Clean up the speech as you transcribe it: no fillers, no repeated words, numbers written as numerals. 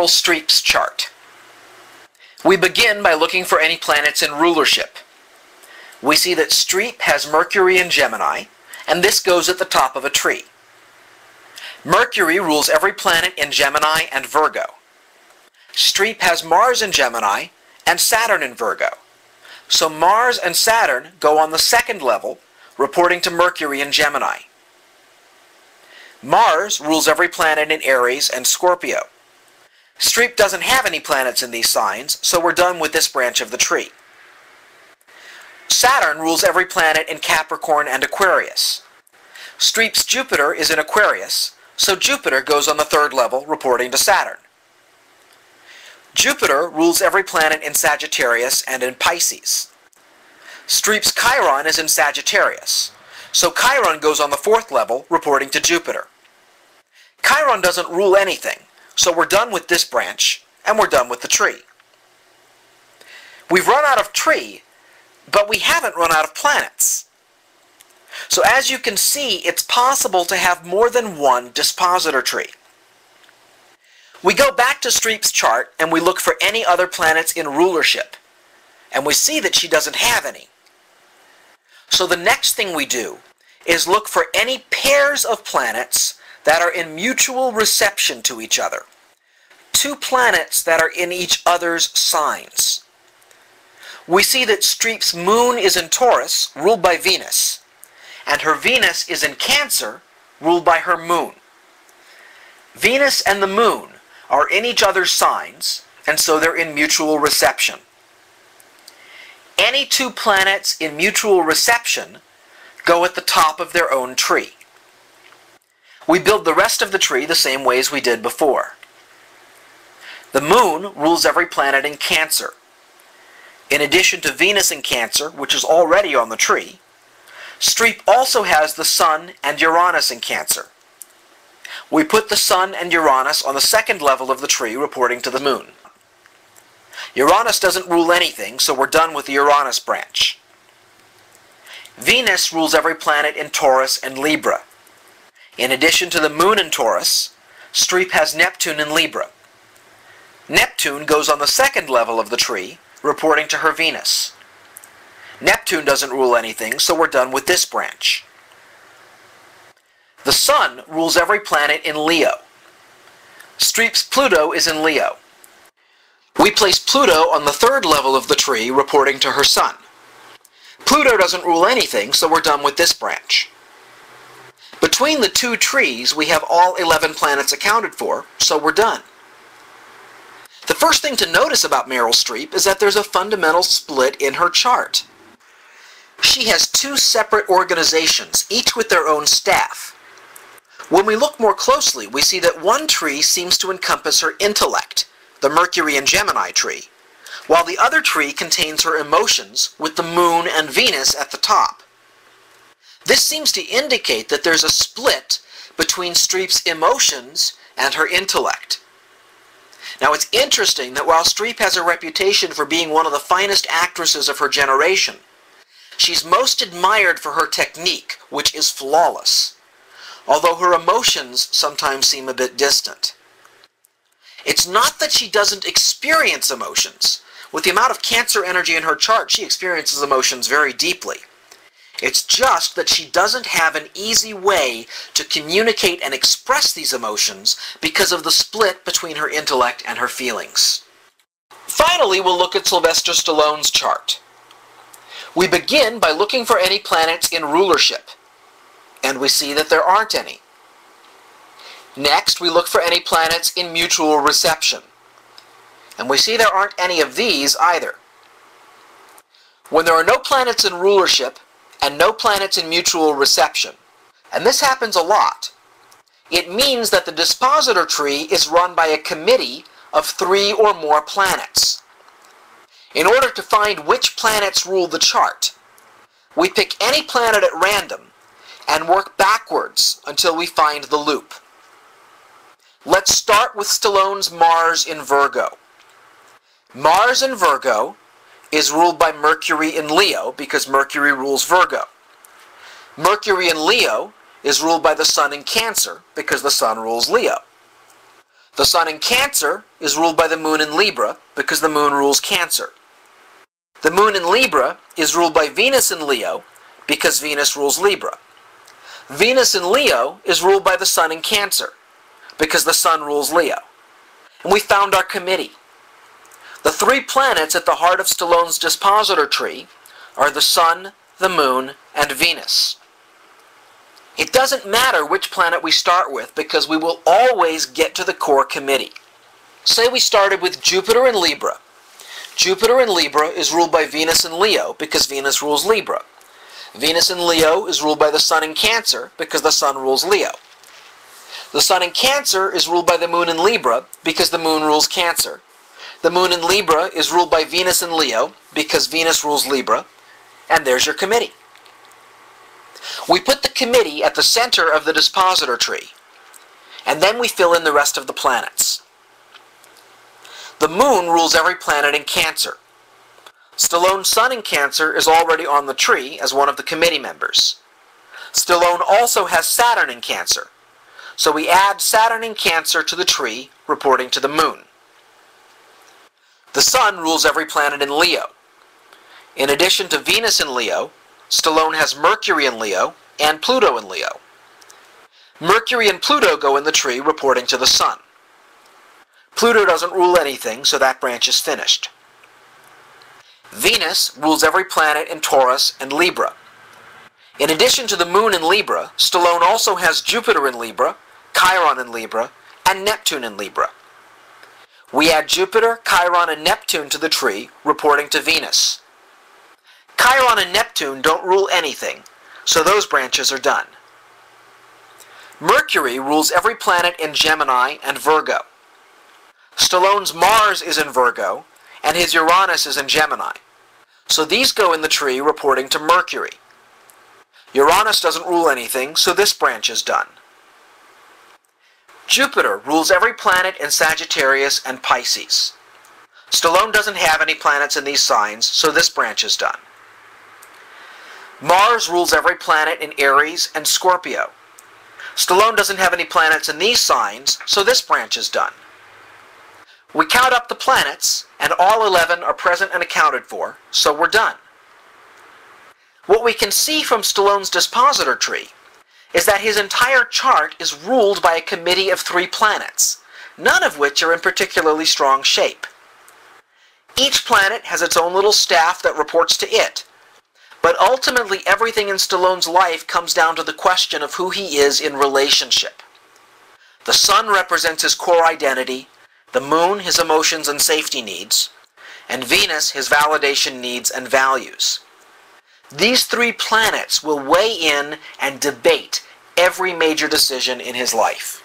Streep's chart. We begin by looking for any planets in rulership. We see that Streep has Mercury in Gemini, and this goes at the top of a tree. Mercury rules every planet in Gemini and Virgo. Streep has Mars in Gemini and Saturn in Virgo. So Mars and Saturn go on the second level, reporting to Mercury in Gemini. Mars rules every planet in Aries and Scorpio. Streep doesn't have any planets in these signs, so we're done with this branch of the tree. Saturn rules every planet in Capricorn and Aquarius. Streep's Jupiter is in Aquarius, so Jupiter goes on the third level, reporting to Saturn. Jupiter rules every planet in Sagittarius and in Pisces. Streep's Chiron is in Sagittarius, so Chiron goes on the fourth level, reporting to Jupiter. Chiron doesn't rule anything, so we're done with this branch, and we're done with the tree. We've run out of tree, but we haven't run out of planets. So as you can see, it's possible to have more than one dispositor tree. We go back to Streep's chart and we look for any other planets in rulership, and we see that she doesn't have any. So the next thing we do is look for any pairs of planets that are in mutual reception to each other. Two planets that are in each other's signs. We see that Streep's moon is in Taurus, ruled by Venus, and her Venus is in Cancer, ruled by her moon. Venus and the moon are in each other's signs, and so they're in mutual reception. Any two planets in mutual reception go at the top of their own tree. We build the rest of the tree the same way as we did before. The moon rules every planet in Cancer. In addition to Venus in Cancer, which is already on the tree, Streep also has the Sun and Uranus in Cancer. We put the Sun and Uranus on the second level of the tree, reporting to the moon. Uranus doesn't rule anything, so we're done with the Uranus branch. Venus rules every planet in Taurus and Libra. In addition to the moon in Taurus, Streep has Neptune in Libra. Neptune goes on the second level of the tree, reporting to her Venus. Neptune doesn't rule anything, so we're done with this branch. The Sun rules every planet in Leo. Streep's Pluto is in Leo. We place Pluto on the third level of the tree, reporting to her Sun. Pluto doesn't rule anything, so we're done with this branch. Between the two trees, we have all 11 planets accounted for, so we're done. The first thing to notice about Meryl Streep is that there's a fundamental split in her chart. She has two separate organizations, each with their own staff. When we look more closely, we see that one tree seems to encompass her intellect, the Mercury and Gemini tree, while the other tree contains her emotions with the Moon and Venus at the top. This seems to indicate that there's a split between Streep's emotions and her intellect. Now it's interesting that while Streep has a reputation for being one of the finest actresses of her generation, she's most admired for her technique, which is flawless, although her emotions sometimes seem a bit distant. It's not that she doesn't experience emotions. With the amount of Cancer energy in her chart, she experiences emotions very deeply. It's just that she doesn't have an easy way to communicate and express these emotions because of the split between her intellect and her feelings. Finally, we'll look at Sylvester Stallone's chart. We begin by looking for any planets in rulership, and we see that there aren't any. Next, we look for any planets in mutual reception, and we see there aren't any of these either. When there are no planets in rulership and no planets in mutual reception, and this happens a lot, it means that the dispositor tree is run by a committee of 3 or more planets. In order to find which planets rule the chart, we pick any planet at random and work backwards until we find the loop. Let's start with Stallone's Mars in Virgo. Mars in Virgo is ruled by Mercury in Leo because Mercury rules Virgo. Mercury in Leo is ruled by the Sun in Cancer because the Sun rules Leo. The Sun in Cancer is ruled by the Moon in Libra because the Moon rules Cancer. The Moon in Libra is ruled by Venus in Leo because Venus rules Libra. Venus in Leo is ruled by the Sun in Cancer because the Sun rules Leo. And we found our committee. The three planets at the heart of Stallone's Dispositor tree are the Sun, the Moon, and Venus. It doesn't matter which planet we start with because we will always get to the core committee. Say we started with Jupiter in Libra. Jupiter in Libra is ruled by Venus in Leo because Venus rules Libra. Venus in Leo is ruled by the Sun in Cancer because the Sun rules Leo. The Sun in Cancer is ruled by the Moon in Libra because the Moon rules Cancer. The Moon in Libra is ruled by Venus in Leo because Venus rules Libra. And there's your committee. We put the committee at the center of the Dispositor tree, and then we fill in the rest of the planets. The Moon rules every planet in Cancer. Stallone's Sun in Cancer is already on the tree as one of the committee members. Stallone also has Saturn in Cancer, so we add Saturn in Cancer to the tree, reporting to the Moon. The Sun rules every planet in Leo. In addition to Venus in Leo, Stallone has Mercury in Leo and Pluto in Leo. Mercury and Pluto go in the tree, reporting to the Sun. Pluto doesn't rule anything, so that branch is finished. Venus rules every planet in Taurus and Libra. In addition to the Moon in Libra, Stallone also has Jupiter in Libra, Chiron in Libra, and Neptune in Libra. We add Jupiter, Chiron, and Neptune to the tree, reporting to Venus. Chiron and Neptune don't rule anything, so those branches are done. Mercury rules every planet in Gemini and Virgo. Stallone's Mars is in Virgo, and his Uranus is in Gemini, so these go in the tree, reporting to Mercury. Uranus doesn't rule anything, so this branch is done. Jupiter rules every planet in Sagittarius and Pisces. Stallone doesn't have any planets in these signs, so this branch is done. Mars rules every planet in Aries and Scorpio. Stallone doesn't have any planets in these signs, so this branch is done. We count up the planets, and all 11 are present and accounted for, so we're done. What we can see from Stallone's Dispositor tree is that his entire chart is ruled by a committee of 3 planets, none of which are in particularly strong shape. Each planet has its own little staff that reports to it, but ultimately everything in Stallone's life comes down to the question of who he is in relationship. The Sun represents his core identity, the Moon his emotions and safety needs, and Venus his validation needs and values. These 3 planets will weigh in and debate every major decision in his life.